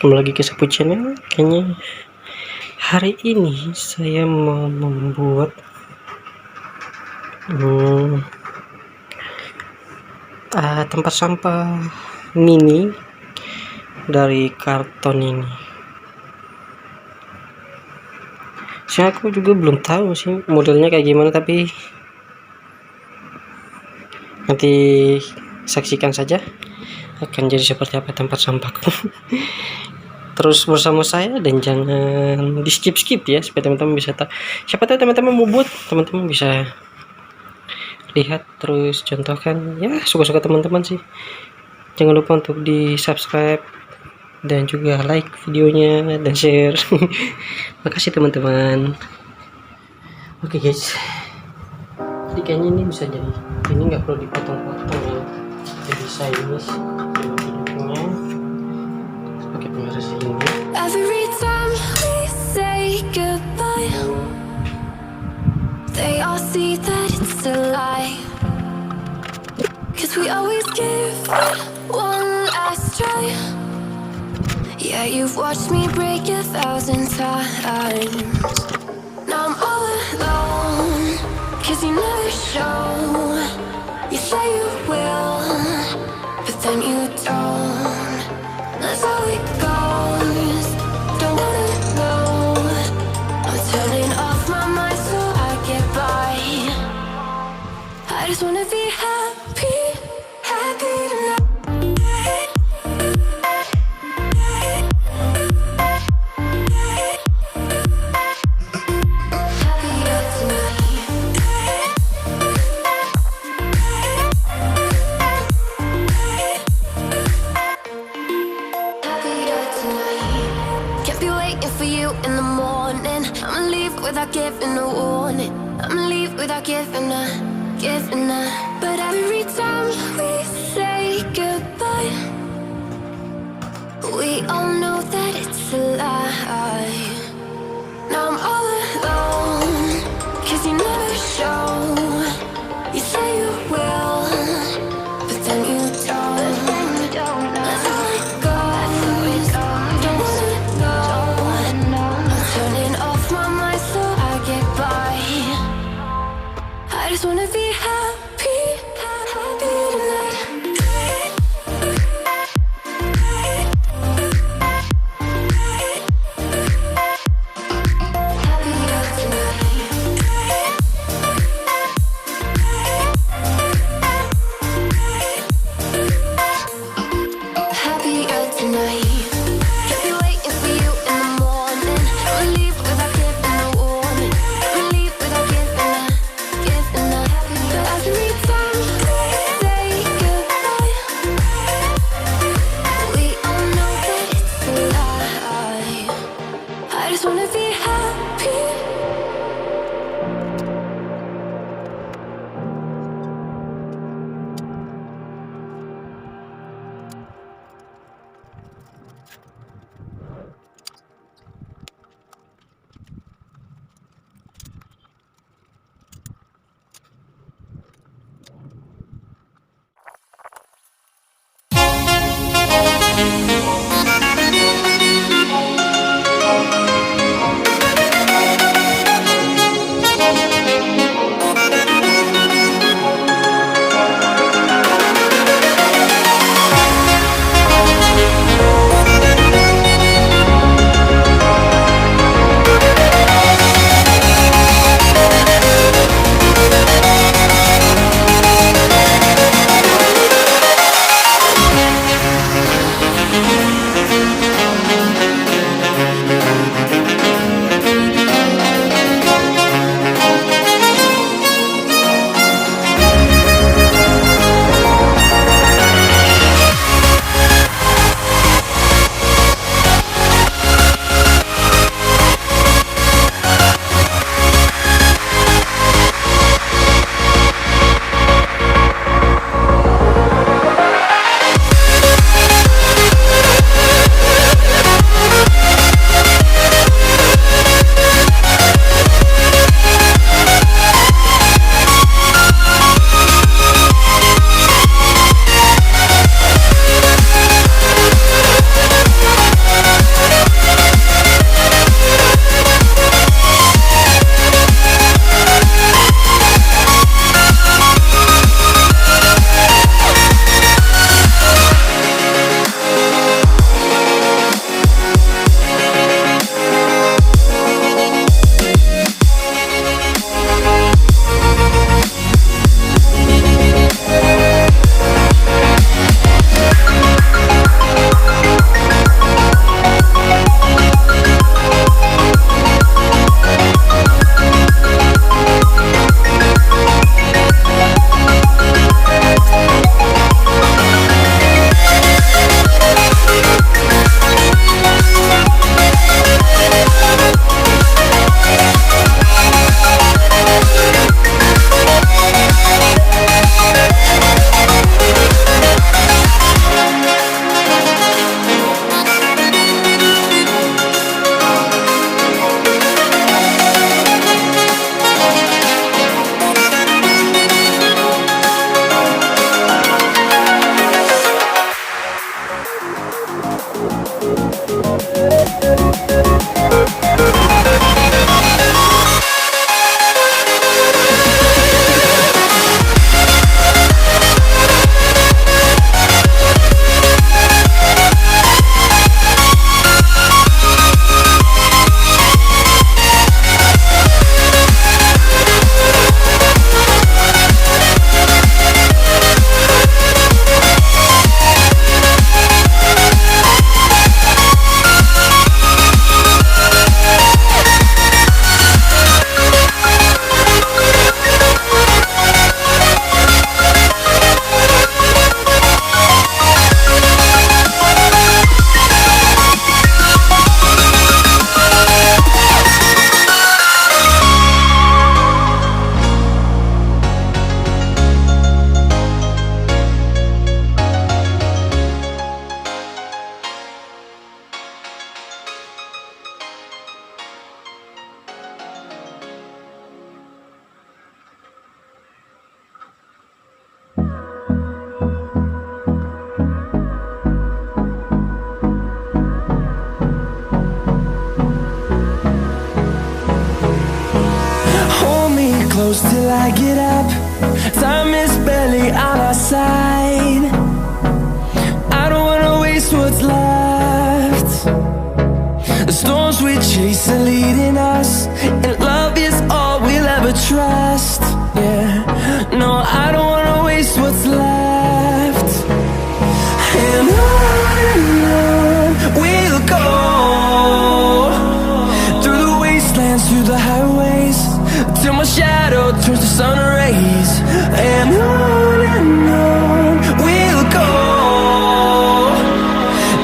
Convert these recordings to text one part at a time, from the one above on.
Kembali lagi ke Sapu Channel. Kayaknya hari ini saya mau membuat tempat sampah mini dari karton ini. Aku juga belum tahu sih modelnya kayak gimana, tapi nanti saksikan saja akan jadi seperti apa tempat sampahku. Terus bersama saya, dan jangan di skip ya, supaya teman-teman bisa siapa tahu teman-teman mau buat, teman-teman bisa lihat terus contohkan ya, suka-suka teman-teman sih. Jangan lupa untuk di subscribe dan juga like videonya dan share. Makasih teman-teman. Oke guys, jadi kayaknya ini bisa jadi, ini nggak perlu dipotong-potong ya, jadi bisa ini bentuknya pakai pengeras ini. Every time we say goodbye, they all see that it's a lie. 'Cause we always give it one last try. Yeah, you've watched me break 1,000 times. Now I'm all alone, 'cause you never show. You say you will, but then you don't. That's how it goes. Don't wanna know. I'm turning off my mind so I get by. I just wanna be happy, happy tonight. Happier tonight. Happier tonight. Can't be waiting for you in the morning. I'ma leave without giving a warning. I'ma leave without giving a. But every time we say goodbye, we all know that it's a lie. Now I'm all alone, 'cause you never show. You say you will, but then you don't. That's how it goes. Don't wanna know. I'm turning off my mind so I get by. I just wanna be happy, happy tonight. Happier tonight. Happier tonight. Can't be waiting for you in the morning. I'ma leave without giving a warning. I'ma leave without giving a. But every time we say close till I get up. Time is barely on our side. I don't wanna waste what's left. The storms we chase are leading us, and love is all we'll ever trust. Yeah, no, I don't wanna waste what's left. And on we'll go, through the wastelands, through the highways, till my shadow turns to sun rays. And on we'll go,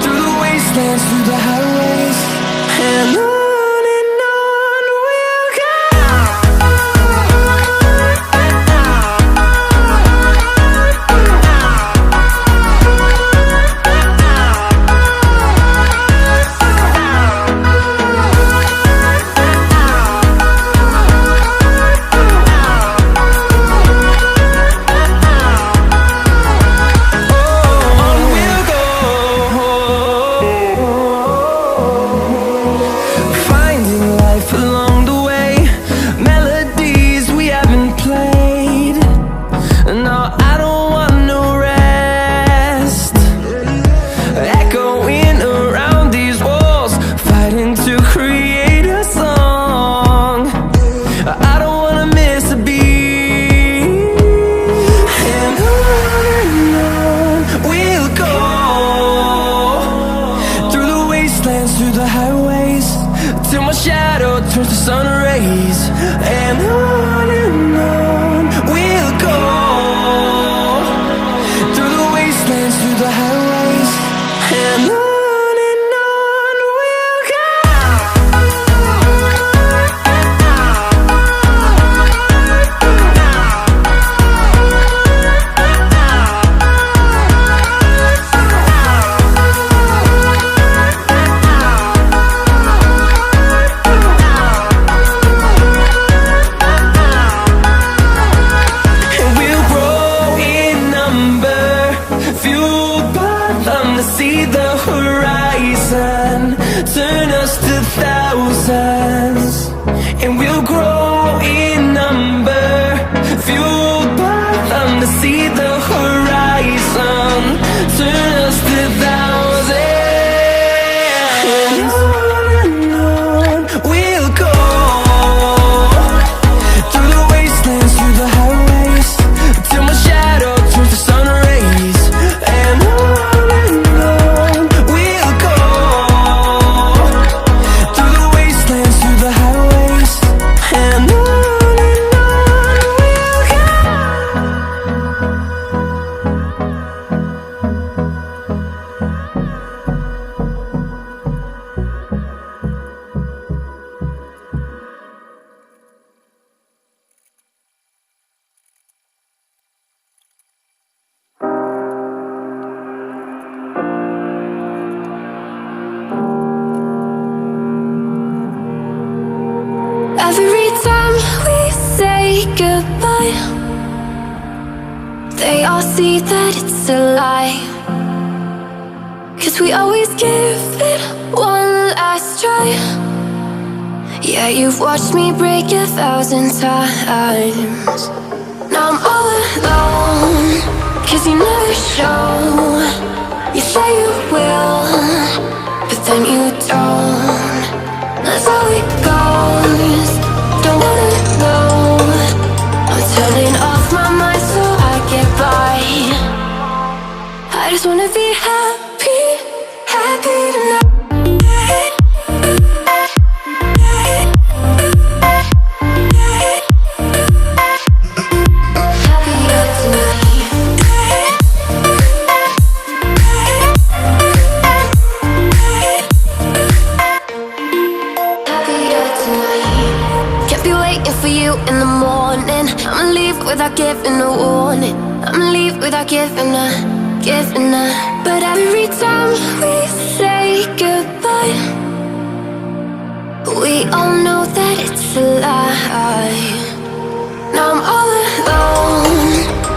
through the wastelands, through the highways, and on we'll go. Every time we say goodbye, they all see that it's a lie. 'Cause we always give it one last try. Yeah, you've watched me break 1,000 times. Now I'm all alone, 'cause you never show. You say you will, but then you don't. That's how it goes. Don't wanna know. I'm turning off my mind so I get by. I just wanna be happy, happy tonight. Without giving a warning, I'ma leave without giving a. But every time we say goodbye, we all know that it's a lie. Now I'm all alone,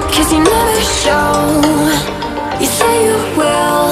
'cause you never show. You say you will,